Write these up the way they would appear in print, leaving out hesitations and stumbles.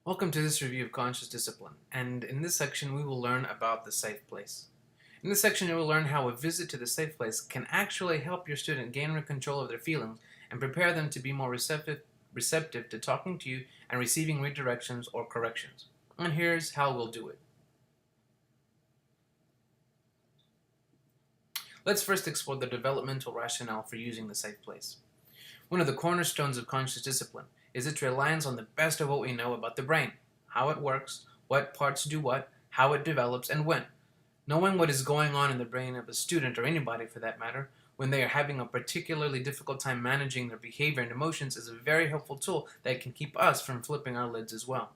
Welcome to this review of Conscious Discipline, and in this section we will learn about the safe place. In this section you will learn how a visit to the safe place can actually help your student gain control of their feelings and prepare them to be more receptive to talking to you and receiving redirections or corrections. And here's how we'll do it. Let's first explore the developmental rationale for using the safe place. One of the cornerstones of conscious discipline is its reliance on the best of what we know about the brain, how it works, what parts do what, how it develops, and when. Knowing what is going on in the brain of a student, or anybody for that matter, when they are having a particularly difficult time managing their behavior and emotions is a very helpful tool that can keep us from flipping our lids as well.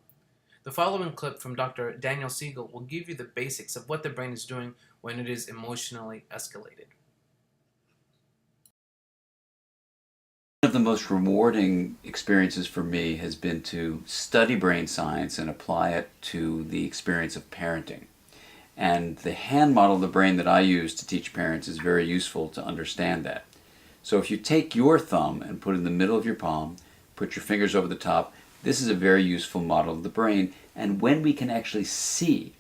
The following clip from Dr. Daniel Siegel will give you the basics of what the brain is doing when it is emotionally escalated. One of the most rewarding experiences for me has been to study brain science and apply it to the experience of parenting. And the hand model of the brain that I use to teach parents is very useful to understand that. So if you take your thumb and put it in the middle of your palm, put your fingers over the top, this is a very useful model of the brain. And when we can actually see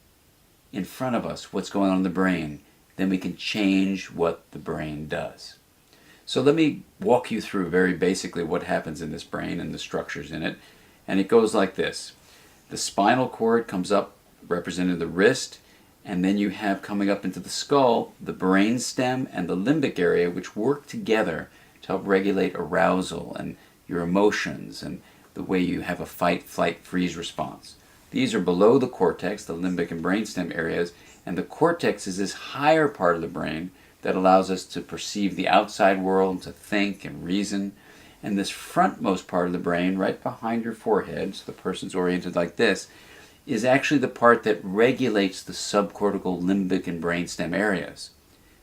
in front of us what's going on in the brain, then we can change what the brain does. So let me walk you through very basically what happens in this brain and the structures in it. And it goes like this. The spinal cord comes up representing the wrist, and then you have coming up into the skull the brain stem and the limbic area, which work together to help regulate arousal and your emotions and the way you have a fight, flight, freeze response. These are below the cortex, the limbic and brainstem areas, and the cortex is this higher part of the brain that allows us to perceive the outside world, to think and reason. And this frontmost part of the brain, right behind your forehead, so the person's oriented like this, is actually the part that regulates the subcortical, limbic, and brainstem areas.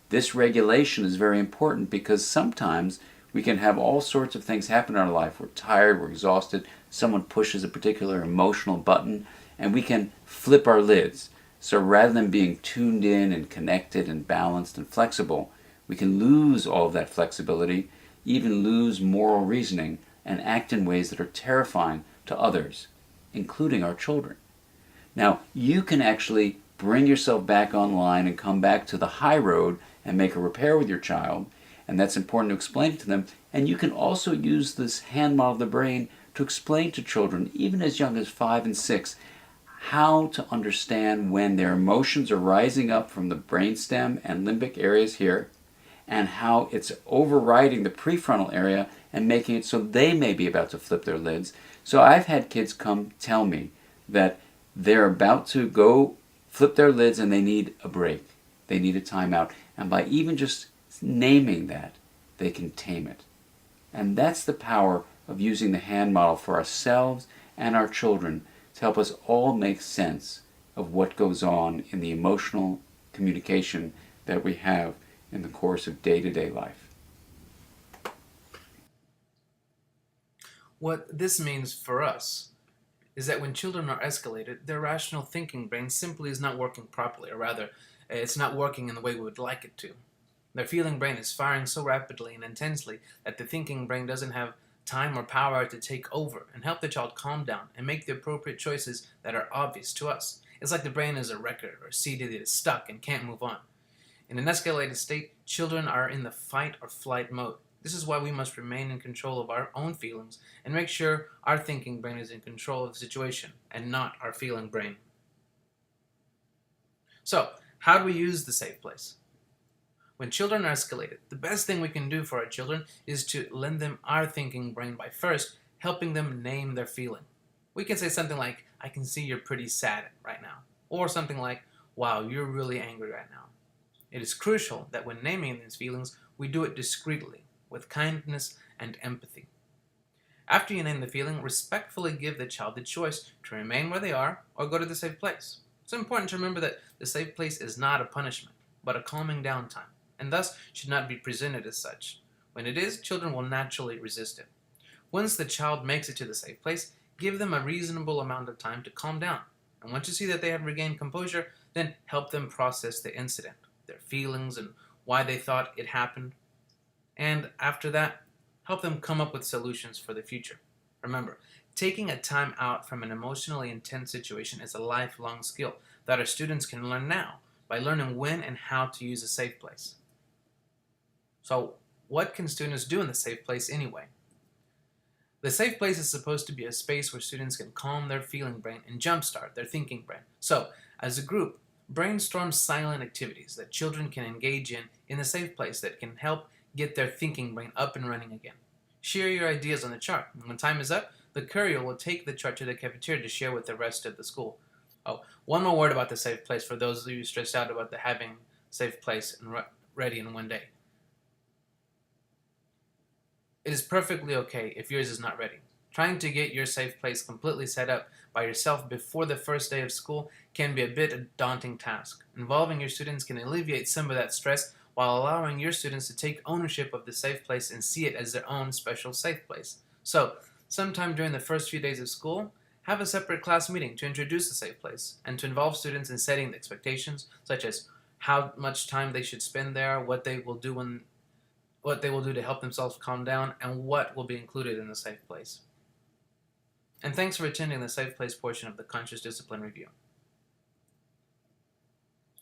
This regulation is very important because sometimes we can have all sorts of things happen in our life. We're tired, we're exhausted, someone pushes a particular emotional button, and we can flip our lids. So rather than being tuned in and connected and balanced and flexible, we can lose all of that flexibility, even lose moral reasoning, and act in ways that are terrifying to others, including our children. Now, you can actually bring yourself back online and come back to the high road and make a repair with your child, and that's important to explain it to them. And you can also use this hand model of the brain to explain to children, even as young as 5 and 6, how to understand when their emotions are rising up from the brainstem and limbic areas here, and how it's overriding the prefrontal area and making it so they may be about to flip their lids. So I've had kids come tell me that they're about to go flip their lids and they need a break. They need a timeout. And by even just naming that, they can tame it. And that's the power of using the hand model for ourselves and our children to help us all make sense of what goes on in the emotional communication that we have in the course of day-to-day life. What this means for us is that when children are escalated, their rational thinking brain simply is not working properly, or rather, it's not working in the way we would like it to. Their feeling brain is firing so rapidly and intensely that the thinking brain doesn't have time or power to take over and help the child calm down and make the appropriate choices that are obvious to us. It's like the brain is a record or a CD that is stuck and can't move on. In an escalated state, children are in the fight or flight mode. This is why we must remain in control of our own feelings and make sure our thinking brain is in control of the situation and not our feeling brain. So, how do we use the safe place? When children are escalated, the best thing we can do for our children is to lend them our thinking brain by first helping them name their feeling. We can say something like, I can see you're pretty sad right now. Or something like, wow, you're really angry right now. It is crucial that when naming these feelings, we do it discreetly, with kindness and empathy. After you name the feeling, respectfully give the child the choice to remain where they are or go to the safe place. It's important to remember that the safe place is not a punishment, but a calming down time, and thus should not be presented as such. When it is, children will naturally resist it. Once the child makes it to the safe place, give them a reasonable amount of time to calm down. And once you see that they have regained composure, then help them process the incident, their feelings, and why they thought it happened. And after that, help them come up with solutions for the future. Remember, Taking a time out from an emotionally intense situation is a lifelong skill that our students can learn now by learning when and how to use a safe place. So, what can students do in the safe place anyway? The safe place is supposed to be a space where students can calm their feeling brain and jumpstart their thinking brain. So, as a group, brainstorm silent activities that children can engage in the safe place that can help get their thinking brain up and running again. Share your ideas on the chart. And when time is up, the courier will take the chart to the cafeteria to share with the rest of the school. Oh, one more word about the safe place for those of you stressed out about the having safe place and ready in one day. It is perfectly okay if yours is not ready. Trying to get your safe place completely set up by yourself before the first day of school can be a bit a daunting task. Involving your students can alleviate some of that stress while allowing your students to take ownership of the safe place and see it as their own special safe place. So, sometime during the first few days of school, have a separate class meeting to introduce the safe place and to involve students in setting the expectations, such as how much time they should spend there, what they will do to help themselves calm down, and what will be included in the safe place. And thanks for attending the safe place portion of the Conscious Discipline Review.